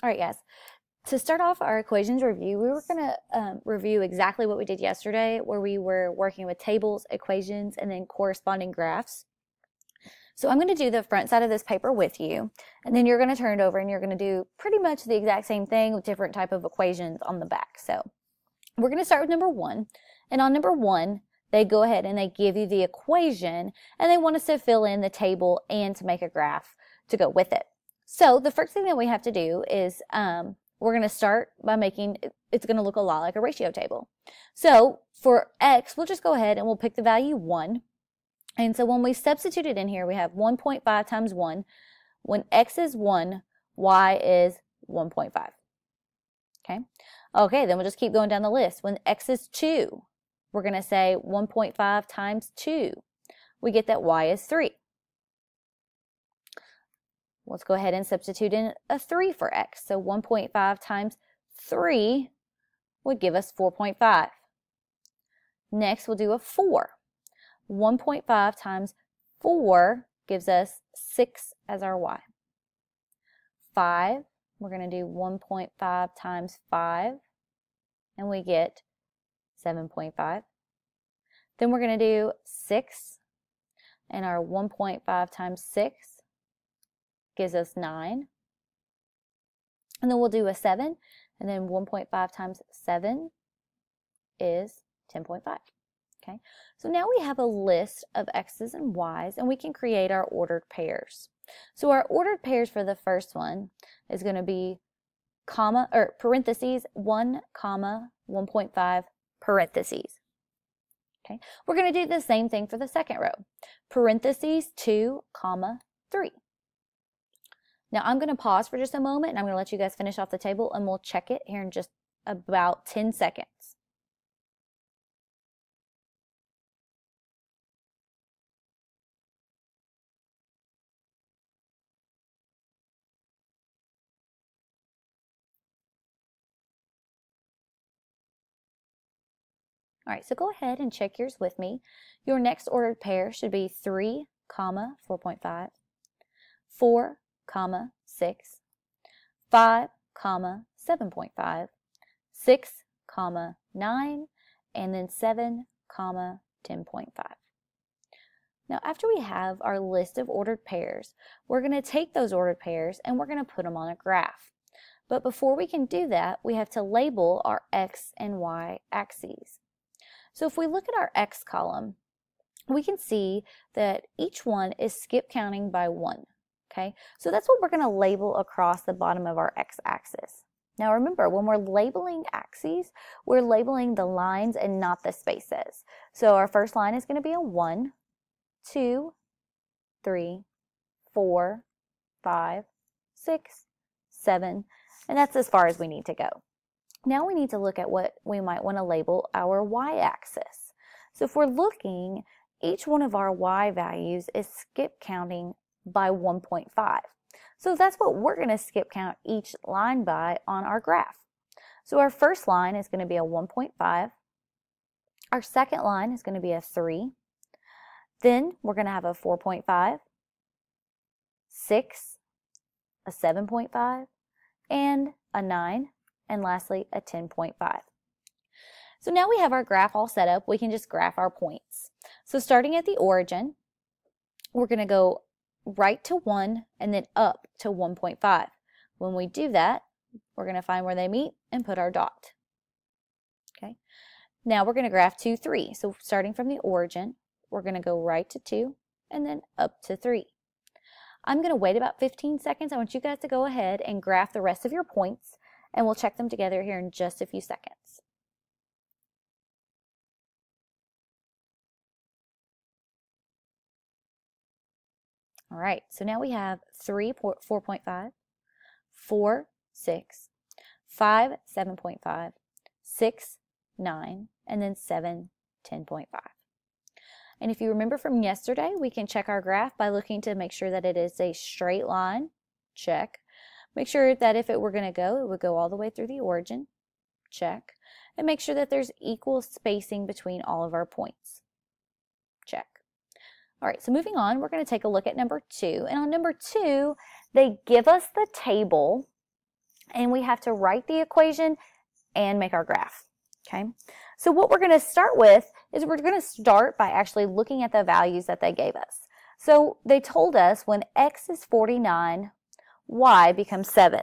All right, guys. To start off our equations review, we were going to review exactly what we did yesterday, where we were working with tables, equations, and then corresponding graphs. So I'm going to do the front side of this paper with you, and then you're going to turn it over and you're going to do pretty much the exact same thing with different type of equations on the back. So we're going to start with number 1, and on number 1, they go ahead and they give you the equation, and they want us to fill in the table and to make a graph to go with it. So the first thing that we have to do is we're going to start by making, it's going to look a lot like a ratio table. So for x, we'll just go ahead and we'll pick the value 1. And so when we substitute it in here, we have 1.5 times 1. When x is 1, y is 1.5. Okay, then we'll just keep going down the list. When x is 2, we're going to say 1.5 times 2. We get that y is 3. Let's go ahead and substitute in a 3 for x. So 1.5 times 3 would give us 4.5. Next, we'll do a 4. 1.5 times 4 gives us 6 as our y. 5, we're going to do 1.5 times 5, and we get 7.5. Then we're going to do 6, and our 1.5 times 6 gives us 9. And then we'll do a 7, and then 1.5 times 7 is 10.5. Okay, so now we have a list of x's and y's, and we can create our ordered pairs. So our ordered pairs for the first one is going to be comma or parentheses 1, comma 1.5 parentheses. Okay, we're going to do the same thing for the second row. Parentheses 2, comma 3. Now I'm going to pause for just a moment, and I'm going to let you guys finish off the table, and we'll check it here in just about 10 seconds. All right, so go ahead and check yours with me. Your next ordered pair should be 3, comma 4.5, 4, comma 6, 5, comma 7.5, 6, comma 9, and then 7, comma 10.5. Now, after we have our list of ordered pairs, we're going to take those ordered pairs and we're going to put them on a graph. But before we can do that, we have to label our x and y axes. So if we look at our x column, we can see that each one is skip counting by 1. Okay, so that's what we're going to label across the bottom of our x-axis. Now remember, when we're labeling axes, we're labeling the lines and not the spaces. So our first line is going to be a 1, 2, 3, 4, 5, 6, 7, and that's as far as we need to go. Now we need to look at what we might want to label our y-axis. So if we're looking, each one of our y values is skip counting by 1.5. So that's what we're going to skip count each line by on our graph. So our first line is going to be a 1.5. Our second line is going to be a 3. Then we're going to have a 4.5, 6, a 7.5, and a 9. And lastly, a 10.5. So now we have our graph all set up. We can just graph our points. So starting at the origin, we're going to go right to 1 and then up to 1.5. When we do that, we're going to find where they meet and put our dot. Okay. Now we're going to graph 2, 3. So starting from the origin, we're going to go right to 2 and then up to 3. I'm going to wait about 15 seconds. I want you guys to go ahead and graph the rest of your points, and we'll check them together here in just a few seconds. All right, so now we have 3, 4.5, 4, 6, 5, 7.5, 6, 9, and then 7, 10.5. And if you remember from yesterday, we can check our graph by looking to make sure that it is a straight line. Check. Make sure that if it were going to go, it would go all the way through the origin. Check. And make sure that there's equal spacing between all of our points. Check. All right, so moving on, we're going to take a look at number 2. And on number 2, they give us the table and we have to write the equation and make our graph. Okay, so what we're going to start with is we're going to start by actually looking at the values that they gave us. So they told us when x is 49, y becomes 7.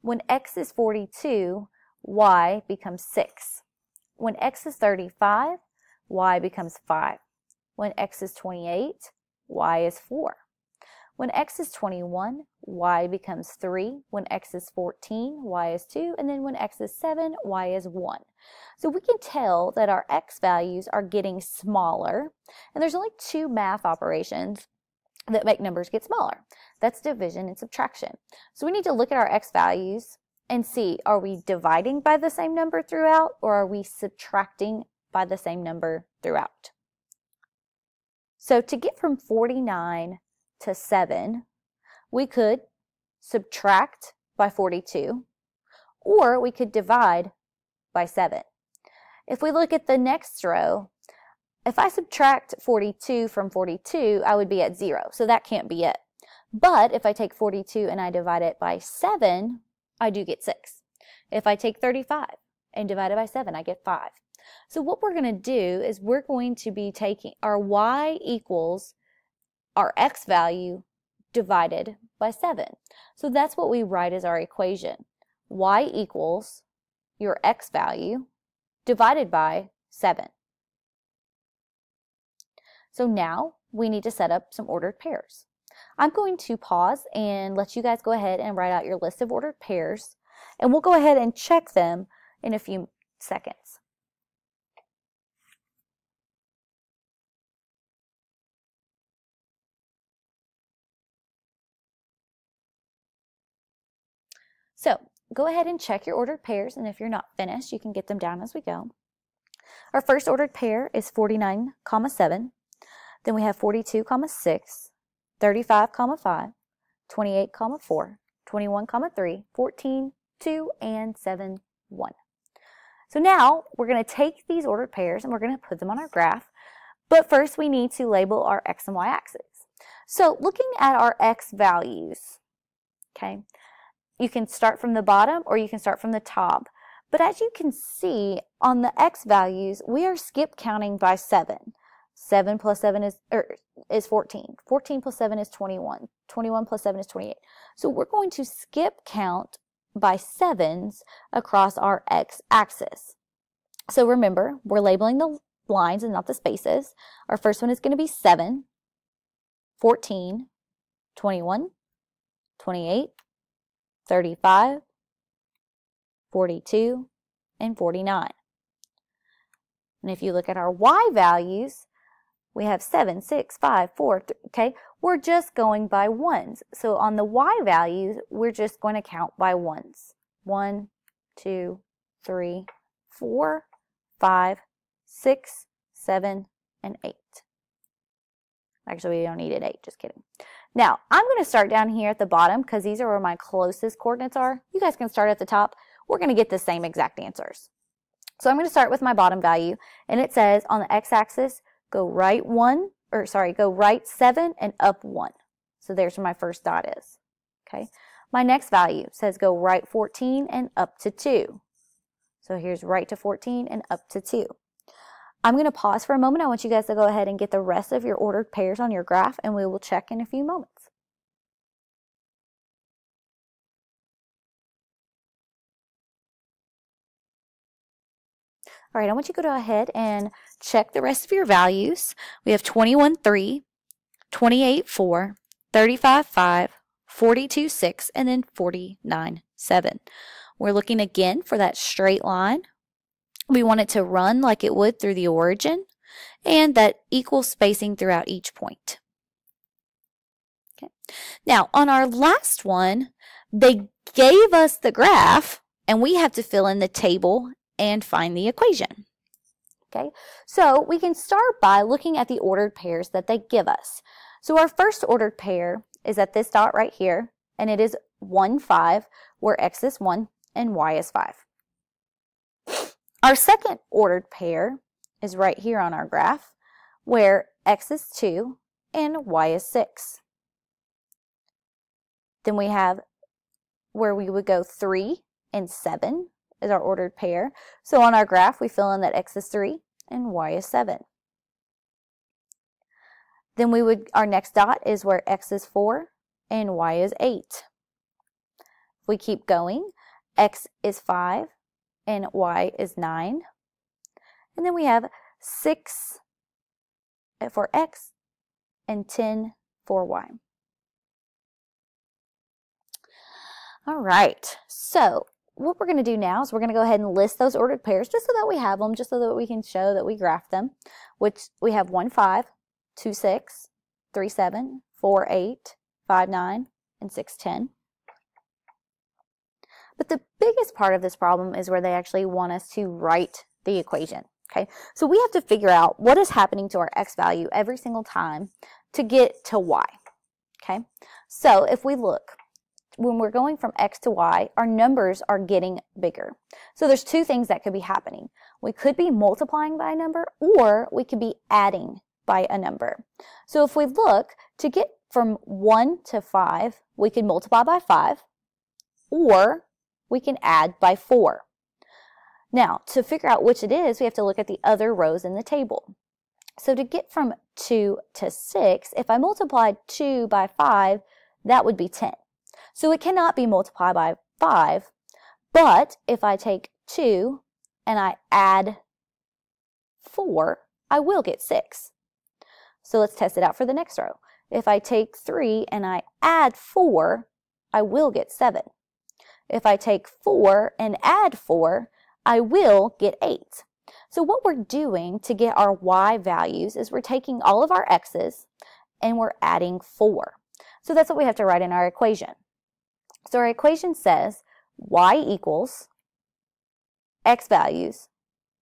When x is 42, y becomes 6. When x is 35, y becomes 5. When x is 28, y is 4. When x is 21, y becomes 3. When x is 14, y is 2. And then when x is 7, y is 1. So we can tell that our x values are getting smaller. And there's only 2 math operations that make numbers get smaller. That's division and subtraction. So we need to look at our x values and see, are we dividing by the same number throughout, or are we subtracting by the same number throughout? So to get from 49 to 7, we could subtract by 42, or we could divide by 7. If we look at the next row, if I subtract 42 from 42, I would be at 0, so that can't be it. But if I take 42 and I divide it by 7, I do get 6. If I take 35 and divide it by 7, I get 5. So what we're going to do is we're going to be taking our y equals our x value divided by 7. So that's what we write as our equation. Y equals your x value divided by 7. So now we need to set up some ordered pairs. I'm going to pause and let you guys go ahead and write out your list of ordered pairs, and we'll go ahead and check them in a few seconds. So go ahead and check your ordered pairs, and if you're not finished, you can get them down as we go. Our first ordered pair is 49, 7. Then we have 42, 6, 35, 5, 28, 4, 21, 3, 14, 2, and 7, 1. So now we're going to take these ordered pairs and we're going to put them on our graph. But first we need to label our x and y axes. So looking at our x values, okay, you can start from the bottom or you can start from the top. But as you can see on the x values, we are skip counting by 7. 7 plus 7 is 14. 14 plus 7 is 21. 21 plus 7 is 28. So we're going to skip count by 7s across our x-axis. So remember, we're labeling the lines and not the spaces. Our first one is going to be 7, 14, 21, 28, 35, 42, and 49. And if you look at our y values, we have 7, 6, 5, 4, okay? We're just going by ones. So on the y values, we're just going to count by ones. 1, 2, 3, 4, 5, 6, 7, and 8. Actually, we don't need it 8, just kidding. Now, I'm going to start down here at the bottom because these are where my closest coordinates are. You guys can start at the top. We're going to get the same exact answers. So I'm going to start with my bottom value, and it says on the x-axis, go right 7 and up 1. So there's where my first dot is. Okay. My next value says go right 14 and up to 2. So here's right to 14 and up to 2. I'm going to pause for a moment. I want you guys to go ahead and get the rest of your ordered pairs on your graph, and we will check in a few moments. All right, I want you to go ahead and check the rest of your values. We have 21, 3, 28, 4, 35, 5, 42, 6, and then 49, 7. We're looking again for that straight line. We want it to run like it would through the origin, and that equal spacing throughout each point. Okay. Now, on our last one, they gave us the graph, and we have to fill in the table and find the equation. Okay, so we can start by looking at the ordered pairs that they give us. So our first ordered pair is at this dot right here, and it is 1, 5, where x is 1 and y is 5. Our second ordered pair is right here on our graph, where x is 2 and y is 6. Then we have where we would go 3 and 7 is our ordered pair. So on our graph, we fill in that x is 3 and y is 7. Then our next dot is where x is 4 and y is 8. If we keep going, x is 5 and y is 9. And then we have 6 for x and 10 for y. All right, so what we're going to do now is we're going to go ahead and list those ordered pairs just so that we have them, just so that we can show that we graphed them, which we have 1, 5, 2, 6, 3, 7, 4, 8, 5, 9, and 6, 10. But the biggest part of this problem is where they actually want us to write the equation. Okay, so we have to figure out what is happening to our x value every single time to get to y. Okay, so if we look, when we're going from x to y, our numbers are getting bigger. So there's two things that could be happening. We could be multiplying by a number, or we could be adding by a number. So if we look, to get from 1 to 5, we can multiply by 5, or we can add by 4. Now, to figure out which it is, we have to look at the other rows in the table. So to get from 2 to 6, if I multiplied 2 by 5, that would be 10. So it cannot be multiplied by 5, but if I take 2 and I add 4, I will get 6. So let's test it out for the next row. If I take 3 and I add 4, I will get 7. If I take 4 and add 4, I will get 8. So what we're doing to get our y values is we're taking all of our x's and we're adding 4. So that's what we have to write in our equation. So our equation says y equals x values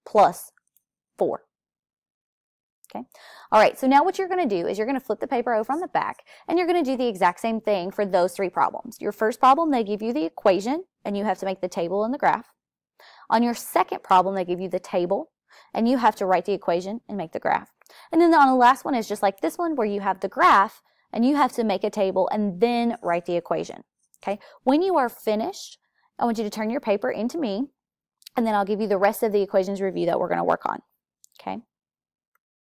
plus 4. Okay. All right, so now what you're going to do is you're going to flip the paper over on the back, and you're going to do the exact same thing for those 3 problems. Your first problem, they give you the equation, and you have to make the table and the graph. On your second problem, they give you the table, and you have to write the equation and make the graph. And then on the last one is just like this one, where you have the graph, and you have to make a table and then write the equation. Okay. When you are finished, I want you to turn your paper into me, and then I'll give you the rest of the equations review that we're going to work on. Okay.